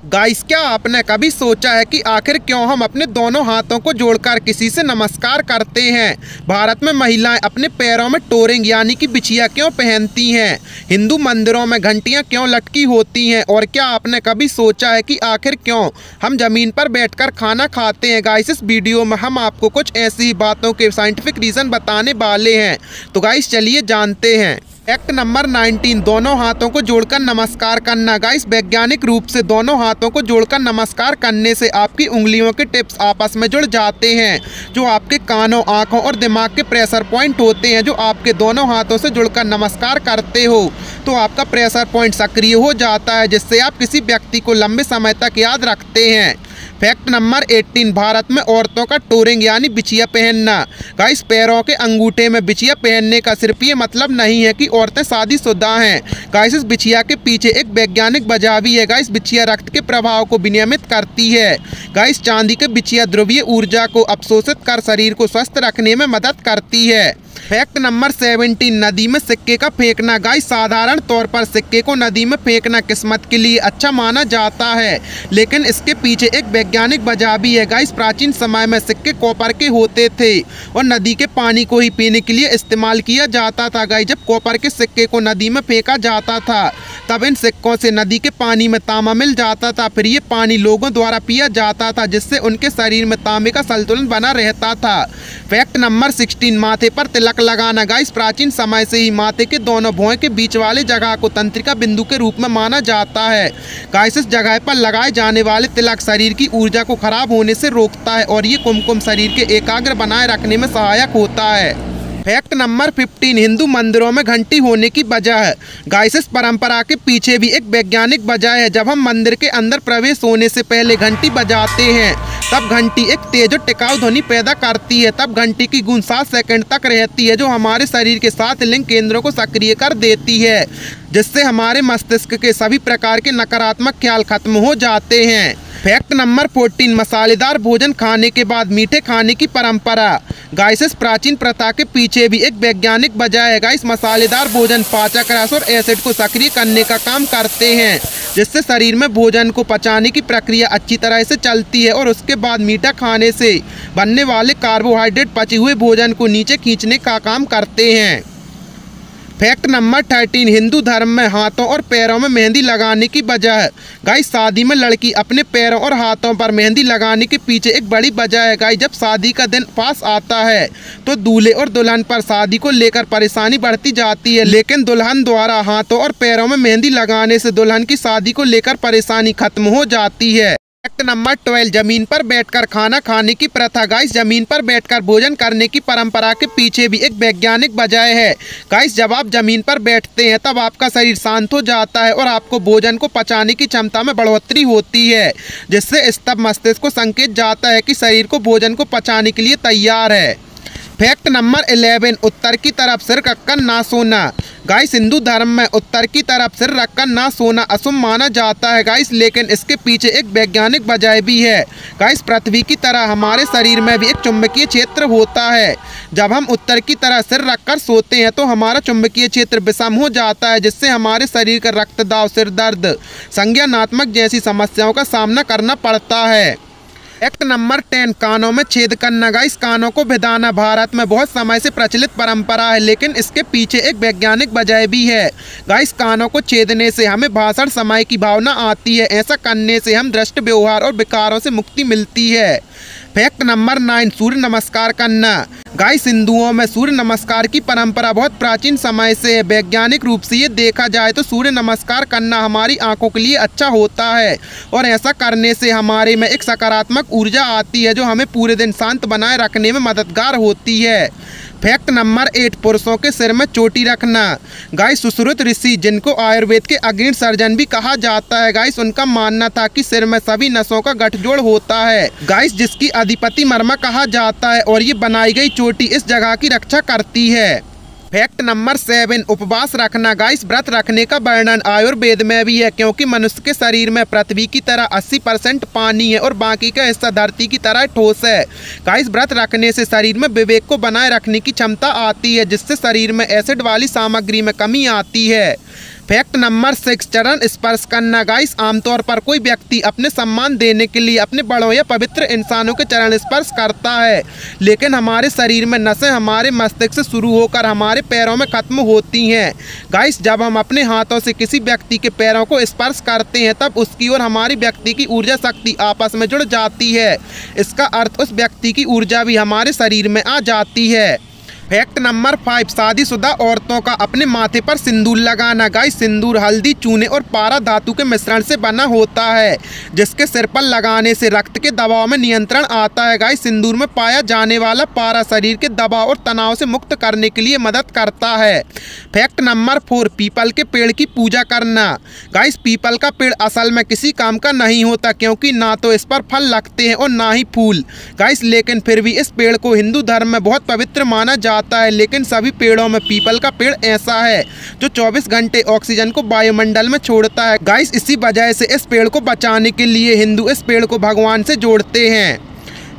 Guys, क्या आपने कभी सोचा है कि आखिर क्यों हम अपने दोनों हाथों को जोड़कर किसी से नमस्कार करते हैं? भारत में महिलाएं अपने पैरों में टोरिंग यानी कि बिछिया क्यों पहनती हैं? हिंदू मंदिरों में घंटियां क्यों लटकी होती हैं? और क्या आपने कभी सोचा है कि आखिर क्यों हम जमीन पर बैठकर खाना खाते हैं? गाइस, इस वीडियो में हम आपको कुछ ऐसी ही बातों के साइंटिफिक रीज़न बताने वाले हैं। तो गाइस, चलिए जानते हैं। फैक्ट नंबर 19, दोनों हाथों को जोड़कर नमस्कार करना। गाइस, वैज्ञानिक रूप से दोनों हाथों को जोड़कर नमस्कार करने से आपकी उंगलियों के टिप्स आपस में जुड़ जाते हैं, जो आपके कानों, आंखों और दिमाग के प्रेशर पॉइंट होते हैं। जो आपके दोनों हाथों से जुड़कर नमस्कार करते हो तो आपका प्रेशर पॉइंट सक्रिय हो जाता है, जिससे आप किसी व्यक्ति को लंबे समय तक याद रखते हैं। फैक्ट नंबर 18, भारत में औरतों का टोरिंग यानी बिछिया पहनना। गाइस, पैरों के अंगूठे में बिछिया पहनने का सिर्फ ये मतलब नहीं है कि औरतें शादीशुदा हैं। गाइस, इस बिछिया के पीछे एक वैज्ञानिक वजह भी है। गाइस, बिछिया रक्त के प्रभाव को विनियमित करती है। गाइस, चांदी के बिछिया ध्रुवीय ऊर्जा को अवशोषित कर शरीर को स्वस्थ रखने में मदद करती है। फैक्ट नंबर 17, नदी में सिक्के का फेंकना। गाइस, साधारण तौर पर सिक्के को नदी में फेंकना किस्मत के लिए अच्छा माना जाता है, लेकिन इसके पीछे एक वैज्ञानिक वजह भी है। गाइस, प्राचीन समय में सिक्के कॉपर के होते थे और नदी के पानी को ही पीने के लिए इस्तेमाल किया जाता था। गाइस, जब कॉपर के सिक्के को नदी में फेंका जाता था तब इन सिक्कों से नदी के पानी में तांबा मिल जाता था। फिर ये पानी लोगों द्वारा पिया जाता था, जिससे उनके शरीर में तांबे का संतुलन बना रहता था। फैक्ट नंबर 16, माथे पर तिलक लगाना। गाइस, प्राचीन समय से ही माथे के दोनों भौं के बीच वाले जगह को तंत्रिका बिंदु के रूप में माना जाता है। गाइस, इस जगह पर लगाए जाने वाले तिलक शरीर की ऊर्जा को खराब होने से रोकता है और ये कुमकुम शरीर के एकाग्र बनाए रखने में सहायक होता है। फैक्ट नंबर 15, हिंदू मंदिरों में घंटी होने की वजह। गाइस, इस परंपरा के पीछे भी एक वैज्ञानिक वजह है। जब हम मंदिर के अंदर प्रवेश होने से पहले घंटी बजाते हैं तब घंटी एक तेज और टिकाऊ ध्वनि पैदा करती है। तब घंटी की गूंज 7 सेकंड तक रहती है, जो हमारे शरीर के 7 लिंग केंद्रों को सक्रिय कर देती है, जिससे हमारे मस्तिष्क के सभी प्रकार के नकारात्मक ख्याल खत्म हो जाते हैं। फैक्ट नंबर 14, मसालेदार भोजन खाने के बाद मीठे खाने की परंपरा। गाइस, इस प्राचीन प्रथा के पीछे भी एक वैज्ञानिक वजह है। गाइस, मसालेदार भोजन पाचक रस और एसिड को सक्रिय करने का काम करते हैं, जिससे शरीर में भोजन को पचाने की प्रक्रिया अच्छी तरह से चलती है और उसके बाद मीठा खाने से बनने वाले कार्बोहाइड्रेट पचे हुए भोजन को नीचे खींचने का काम करते हैं। फैक्ट नंबर 13, हिंदू धर्म में हाथों और पैरों में मेहंदी लगाने की वजह। गाइस, शादी में लड़की अपने पैरों और हाथों पर मेहंदी लगाने के पीछे एक बड़ी वजह है। गाइस, जब शादी का दिन पास आता है तो दूल्हे और दुल्हन पर शादी को लेकर परेशानी बढ़ती जाती है, लेकिन दुल्हन द्वारा हाथों और पैरों में मेहंदी लगाने से दुल्हन की शादी को लेकर परेशानी खत्म हो जाती है। फैक्ट नंबर 12, जमीन पर बैठकर खाना खाने की प्रथा। गाइस, जमीन पर बैठकर भोजन करने की परंपरा के पीछे भी एक वैज्ञानिक वजह है। गाइस, जब आप जमीन पर बैठते हैं तब आपका शरीर शांत हो जाता है और आपको भोजन को पचाने की क्षमता में बढ़ोतरी होती है, जिससे स्तंभ मस्तिष्क को संकेत जाता है कि शरीर को भोजन को पचाने के लिए तैयार है। फैक्ट नंबर 11, उत्तर की तरफ सिर रखकर ना सोना। गाइस, हिंदू धर्म में उत्तर की तरफ सिर रखकर ना सोना अशुभ माना जाता है। गाइस, लेकिन इसके पीछे एक वैज्ञानिक वजह भी है। गाइस, पृथ्वी की तरह हमारे शरीर में भी एक चुंबकीय क्षेत्र होता है। जब हम उत्तर की तरह सिर रखकर सोते हैं तो हमारा चुंबकीय क्षेत्र विषम हो जाता है, जिससे हमारे शरीर का रक्तदाब, सिर दर्द, संज्ञानात्मक जैसी समस्याओं का सामना करना पड़ता है। फैक्ट नंबर 10, कानों में छेद करना। गाइस, कानों को भिदाना भारत में बहुत समय से प्रचलित परंपरा है, लेकिन इसके पीछे एक वैज्ञानिक वजह भी है। गाइस, कानों को छेदने से हमें भाषण समय की भावना आती है। ऐसा करने से हम दृष्ट व्यवहार और विकारों से मुक्ति मिलती है। फैक्ट नंबर 9, सूर्य नमस्कार करना। गाइस, हिंदुओं में सूर्य नमस्कार की परंपरा बहुत प्राचीन समय से है। वैज्ञानिक रूप से ये देखा जाए तो सूर्य नमस्कार करना हमारी आंखों के लिए अच्छा होता है और ऐसा करने से हमारे में एक सकारात्मक ऊर्जा आती है, जो हमें पूरे दिन शांत बनाए रखने में मददगार होती है। फैक्ट नंबर 8, पुरुषों के सिर में चोटी रखना। गाइस, सुश्रुत ऋषि, जिनको आयुर्वेद के अग्रणी सर्जन भी कहा जाता है, गाइस, उनका मानना था कि सिर में सभी नसों का गठजोड़ होता है। गाइस, जिसकी अधिपति मर्मा कहा जाता है और ये बनाई गई चोटी इस जगह की रक्षा करती है। फैक्ट नंबर 7, उपवास रखना। गाइस, व्रत रखने का वर्णन आयुर्वेद में भी है, क्योंकि मनुष्य के शरीर में पृथ्वी की तरह 80% पानी है और बाकी का हिस्सा धरती की तरह ठोस है। गाइस, व्रत रखने से शरीर में विवेक को बनाए रखने की क्षमता आती है, जिससे शरीर में एसिड वाली सामग्री में कमी आती है। फैक्ट नंबर 6, चरण स्पर्श करना। गाइस, आमतौर पर कोई व्यक्ति अपने सम्मान देने के लिए अपने बड़ों या पवित्र इंसानों के चरण स्पर्श करता है, लेकिन हमारे शरीर में नसें हमारे मस्तिष्क से शुरू होकर हमारे पैरों में खत्म होती हैं। गाइस, जब हम अपने हाथों से किसी व्यक्ति के पैरों को स्पर्श करते हैं तब उसकी और हमारी व्यक्ति की ऊर्जा शक्ति आपस में जुड़ जाती है। इसका अर्थ उस व्यक्ति की ऊर्जा भी हमारे शरीर में आ जाती है। फैक्ट नंबर 5, शादीशुदा औरतों का अपने माथे पर सिंदूर लगाना। गाइस, सिंदूर हल्दी, चूने और पारा धातु के मिश्रण से बना होता है, जिसके सिर पर लगाने से रक्त के दबाव में नियंत्रण आता है। गाइस, सिंदूर में पाया जाने वाला पारा शरीर के दबाव और तनाव से मुक्त करने के लिए मदद करता है। फैक्ट नंबर 4, पीपल के पेड़ की पूजा करना। गाइस, पीपल का पेड़ असल में किसी काम का नहीं होता, क्योंकि ना तो इस पर फल लगते हैं और ना ही फूल। गाइस, लेकिन फिर भी इस पेड़ को हिंदू धर्म में बहुत पवित्र माना जाता है। लेकिन सभी पेड़ों में पीपल का पेड़ ऐसा है जो 24 घंटे ऑक्सीजन को वायुमंडल में छोड़ता है। गाइस, इसी वजह से इस पेड़ को बचाने के लिए हिंदू इस पेड़ को भगवान से जोड़ते हैं।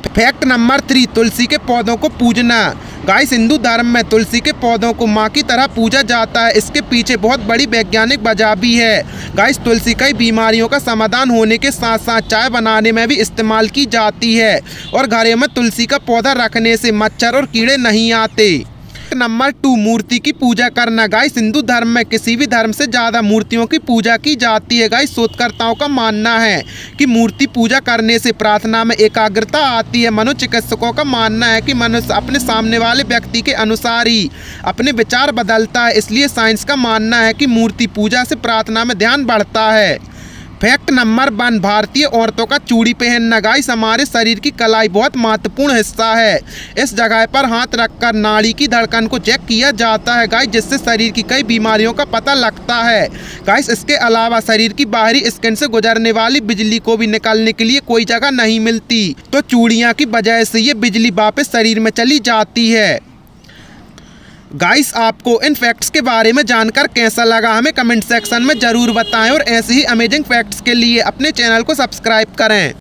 फैक्ट नंबर 3, तुलसी के पौधों को पूजना। गाइस, हिंदू धर्म में तुलसी के पौधों को माँ की तरह पूजा जाता है। इसके पीछे बहुत बड़ी वैज्ञानिक वजह भी है। गाइस, तुलसी कई बीमारियों का समाधान होने के साथ साथ चाय बनाने में भी इस्तेमाल की जाती है और घरों में तुलसी का पौधा रखने से मच्छर और कीड़े नहीं आते। नंबर 2, मूर्ति की पूजा करना। गाइस, हिंदू धर्म में किसी भी धर्म से ज़्यादा मूर्तियों की पूजा की जाती है। गाइस, शोधकर्ताओं का मानना है कि मूर्ति पूजा करने से प्रार्थना में एकाग्रता आती है। मनोचिकित्सकों का मानना है कि मनुष्य अपने सामने वाले व्यक्ति के अनुसार ही अपने विचार बदलता है। इसलिए साइंस का मानना है कि मूर्ति पूजा से प्रार्थना में ध्यान बढ़ता है। फैक्ट नंबर 1, भारतीय औरतों का चूड़ी पहनना। गाइस, हमारे शरीर की कलाई बहुत महत्वपूर्ण हिस्सा है। इस जगह पर हाथ रखकर नाड़ी की धड़कन को चेक किया जाता है। गाइस, जिससे शरीर की कई बीमारियों का पता लगता है। गाइस, इसके अलावा शरीर की बाहरी स्किन से गुजरने वाली बिजली को भी निकालने के लिए कोई जगह नहीं मिलती, तो चूड़ियाँ की वजह से ये बिजली वापस शरीर में चली जाती है। गाइस, आपको इन फैक्ट्स के बारे में जानकर कैसा लगा हमें कमेंट सेक्शन में ज़रूर बताएं और ऐसे ही अमेजिंग फैक्ट्स के लिए अपने चैनल को सब्सक्राइब करें।